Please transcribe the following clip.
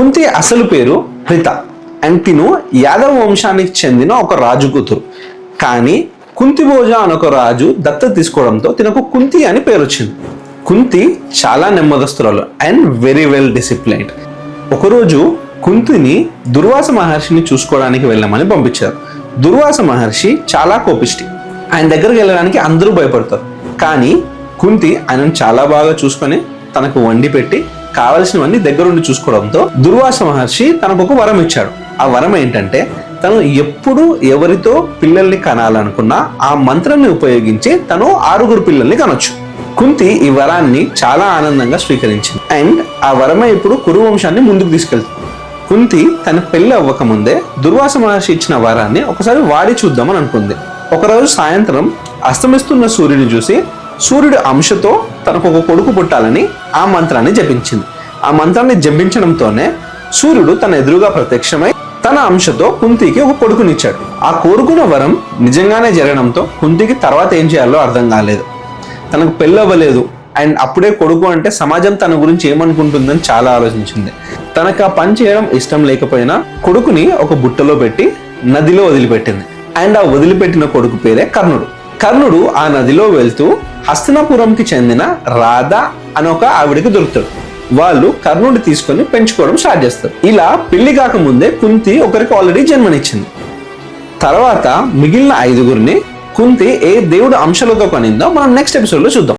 కుంతి అసలు పేరు ప్రిత అండ్ తిను యాదవ వంశానికి చెందిన ఒక రాజు కూతురు. కానీ కుంతిభోజ అనొక రాజు దత్తత తీసుకోవడంతో తినకు కుంతి అని పేరు వచ్చింది. కుంతి చాలా నెమ్మదస్తురాలు అండ్ వెరీ వెల్ డిసిప్లైన్డ్. ఒకరోజు కుంతిని దుర్వాస మహర్షిని చూసుకోవడానికి వెళ్ళమని పంపించారు. దుర్వాస మహర్షి చాలా కోపిష్టి. ఆయన దగ్గరికి వెళ్ళడానికి అందరూ భయపడతారు. కానీ కుంతి ఆయనను చాలా బాగా చూసుకొని తనకు వండి పెట్టి కావలసినవన్నీ దగ్గరుండి చూసుకోవడంతో దుర్వాస మహర్షి తనకు ఒక వరం ఇచ్చాడు. ఆ వరం ఏంటంటే తను ఎప్పుడు ఎవరితో పిల్లల్ని కనాలనుకున్నా ఆ మంత్రాన్ని ఉపయోగించి తను 6 పిల్లల్ని కనొచ్చు. కుంతి ఈ వరాన్ని చాలా ఆనందంగా స్వీకరించింది అండ్ ఆ వరమే ఇప్పుడు కురు వంశాన్ని ముందుకు తీసుకెళ్తుంది. కుంతి తన పెళ్లి అవ్వక ముందే దుర్వాస మహర్షి ఇచ్చిన వరాన్ని ఒకసారి వాడి చూద్దామని అనుకుంది. ఒకరోజు సాయంత్రం అస్తమిస్తున్న సూర్యుని చూసి సూర్యుడి అంశతో తనకు ఒక కొడుకు పుట్టాలని ఆ మంత్రాన్ని జపించింది. ఆ మంత్రాన్ని జపించడంతోనే సూర్యుడు తన ఎదురుగా ప్రత్యక్షమై తన అంశతో కుంతికి ఒక కొడుకునిచ్చాడు. ఆ కోరుకున్న వరం నిజంగానే జరగడంతో కుంతికి తర్వాత ఏం చేయాలో అర్థం కాలేదు. తనకు పెళ్ళవ్వలేదు అండ్ అప్పుడే కొడుకు అంటే సమాజం తన గురించి ఏమనుకుంటుందని చాలా ఆలోచించింది. తనకు ఆ పని చేయడం ఇష్టం లేకపోయినా కొడుకుని ఒక బుట్టలో పెట్టి నదిలో వదిలిపెట్టింది. అండ్ ఆ వదిలిపెట్టిన కొడుకు పేరే కర్ణుడు. కర్ణుడు ఆ నదిలో వెళ్తూ హస్తినాపురంకి చెందిన రాధ అనొక ఆవిడికి దొరుకుతాడు. వాళ్ళు కర్ణుడి తీసుకొని పెంచుకోవడం స్టార్ట్ చేస్తారు. ఇలా పెళ్లి కాకముందే కుంతి ఒకరికి ఆల్రెడీ జన్మనిచ్చింది. తర్వాత మిగిలిన 5గురిని కుంతి ఏ దేవుడు అంశాలతో కనిందో మనం నెక్స్ట్ ఎపిసోడ్ లో చూద్దాం.